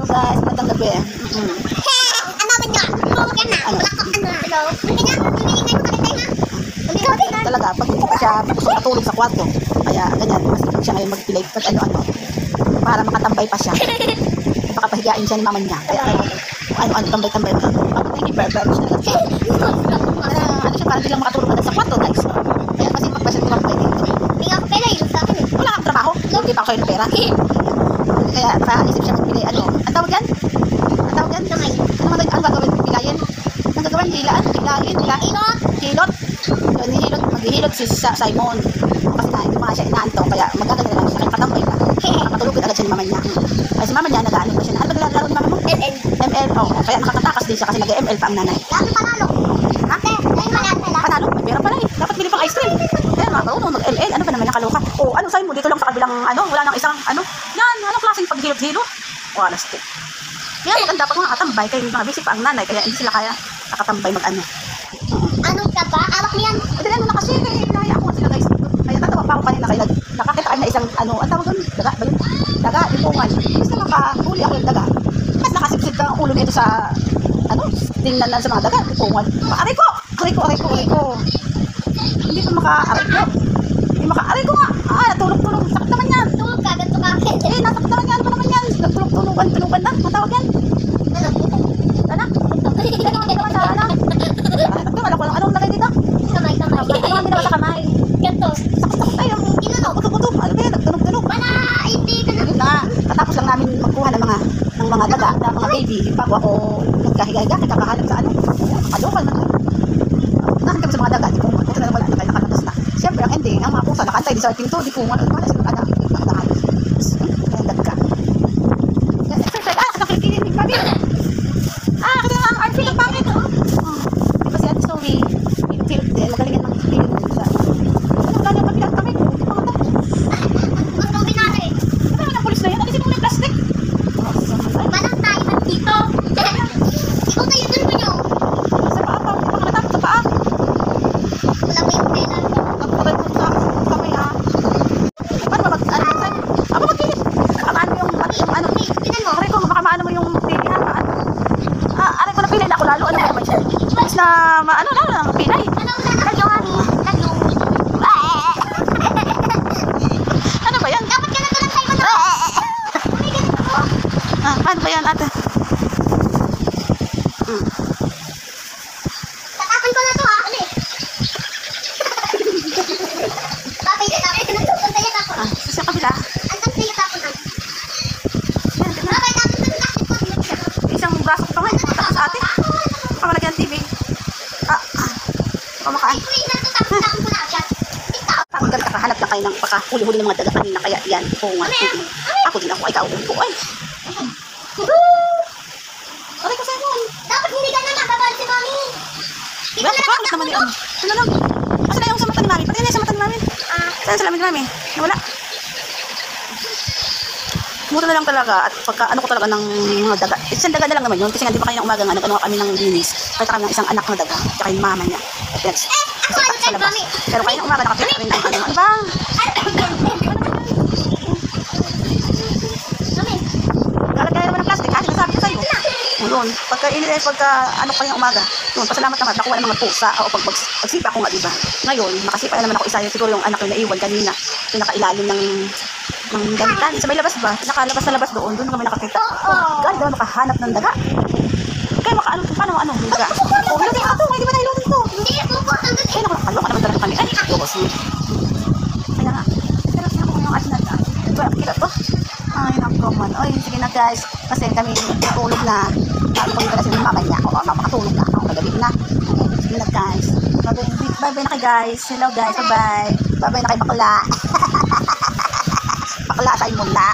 guys, magandang gabi. Talaga, pag hindi pa siya gusto matulog sa kwarto, kaya ganyan, masipag siya ngayon mag-play pag ano-ano, para makatambay pa siya. Baka pahigain siya ni mama niya, kaya ano-ano, tambay-tambay pa. Ako hindi berber siya. Ano siya, parang bilang makatulog pa sa kwarto, guys. Kaya masipag pa siya ni mama dito. Wala kang trabaho, hindi pa ako sa'yo ng pera. Kaya nakaisip siya mag-play, ano tawag yan? Ano gagawin? Pilayin? Ang gagawin? Hilain? Hilot? Maghihilot si Simon. Kasi na, hindi pa siya inaanto. Kaya magaganda lang siya. Kaya katambay na. Makatulog agad siya ni mama niya. Kaya si mama niya, nag-ano pa siya. Ano ba nilalaro ni mama mo? ML. Oh, kaya nakakatakas din siya kasi nag-ML pa ang nanay. Panalo? May pera pala eh. Dapat bili pang ice cream. Kaya marunong mag-ML. Ano ba naman nakaloka? Oh, ano Simon? Dito lang sa kabilang, wala nang isang, yan, anong klaseng paghilot-hilot? Oh, alastik. Yan, maganda pag mga katambay. Kaya mga busy pa ang nanay. Kaya hindi sila kaya nakatambay mag-ano. Anong ka ba? Awak niyan. Ito na kasi, kaya ako sila guys. Kaya tatawa pa ako kanina kaya nakakita kayo na isang, ang tawag doon? Daga ba yun? Daga, lipungan. Basta makahuli ako yung daga. Mas nakasipsid ka ang ulo nito sa, tingnan lang sa mga daga, lipungan. Aray ko! Hindi pa maka-aray ko. Aray ko nga! Natulog-tulog. Sakit naman yan. Tulog ka, ganito ka. Nasakit naman yan. Ano naman yan? Nagtulog-tulogan na. Matawag yan. Anak? Wala ko lang. Anong lagay dito? Kamay. Ano ang ginawa sa kamay? Ganto. Sakit tayo. Puto. Ano ba yan? Nagtunog-tunog. Wala, hindi ka na. Yun na. Katapos lang namin magkuha ng mga daga, ng mga baby. Bago ako nagkahiga-higa, kakahanap sa Kalokal man. Nakakita sa mga daga. Di ko mo. Ito na wala na kayo nakalatas na. Siyempre, ang ending, ang mga pusa, nakantay din sa pinto. Di ko mo. Wala sila anak. Nakadahan. Kaya daga. Yan, exercise. Nakakilin. Babi. Kasi nga ang arm ang pangit. Diba si Ate Snowy? Magalingan ng feeling din siya. Wala niya papilang kami. Hindi pa mata. Gusto binari. Ano naman ang pulis na yan? Alisin mo na yung plastic. Manang tayo dito. Ikaw tayo dun mo nyo. Sa paa pa. Hindi pa ka natapos sa paa. Wala pa yung pera. Nagpuray po sa kamay ha. Paano ba mag-ano? Ako mag-kinis. Baka maano yung Tinan mo. aray ko, baka maano mo yung pili ha. Aray ko na pilay na ako lalo. Ano ba naman siya? Mas na maano lang pilay. Ano ba yan? Dapat ka na lang tayo na. Paano ba yan ate? Tatapon ko na to ha. Ano eh? Tapon tayo tapon. Sa kabila. Antan tayo tapon. Yan, tignan. Tapon tapon. Isang braso ko pa nga. Tapos ate. Pamalagyan ng TV. Pamakaan. Uy, tapon ko na agad. Ang ganda ka, hanap na kayo ng pakahuli-huli ng mga daga kanina. Kaya yan, pungan. Ako din ako, ay kaupo ko. Ay. Aray ko sa'yo. Dapat hindi ka na nababal si Mami. Diba? Bakit naman yung ano lang? Kasi na yung sa mata ni Mami. Pati na yung sa mata ni Mami. Saan sa lamin ni Mami? Nawala. Mura na lang talaga. At pagka ano ko talaga ng mga daga. Isang daga na lang naman yun. Kasi nga di ba kayo ng umaga nga nag-ano kami ng linis. Kaya kami ng isang anak na daga. Tsaka yung mama niya. At Ako ano kay Mami? pero kayo ng umaga nakapit rin ng ano ba? Mami. Lalagyan naman ng plastic. Kasi nasabi ko sa'yo. Yun. Pagka ano kayo ng umaga. Yun. Pasalamat naman. Nakuha ng mga pusa. O pagsipa ko nga diba. Ngayon, makasipa na naman ako isa. Siguro yung anak ko na iwan kanina. Pinakailalim ng gamitan. Sa may labas ba? Nakalabas na labas doon. Doon kami nakakita. God, daw nakahanap ng daga. Kaya paano yung daga? Oh, hilutin ka to. Hindi ba nahilutin to? Hindi, buko. Ay, nakakaloka naman talaga kami. Ay, bukas mo. Kaya nga. Pero sino ko yung asin na dyan? Ito, nakikita to. Ay, nakaman. Ay, sige na guys. Kasi kami tulog na. Pagpunta na sila ng mama niya. O, makatulog na. O, kagabi na. Sige na guys. Bye-bye na kay guys. Hello guys. Bye-bye. Bye-bye na kay bakla. Bakla tayo muna.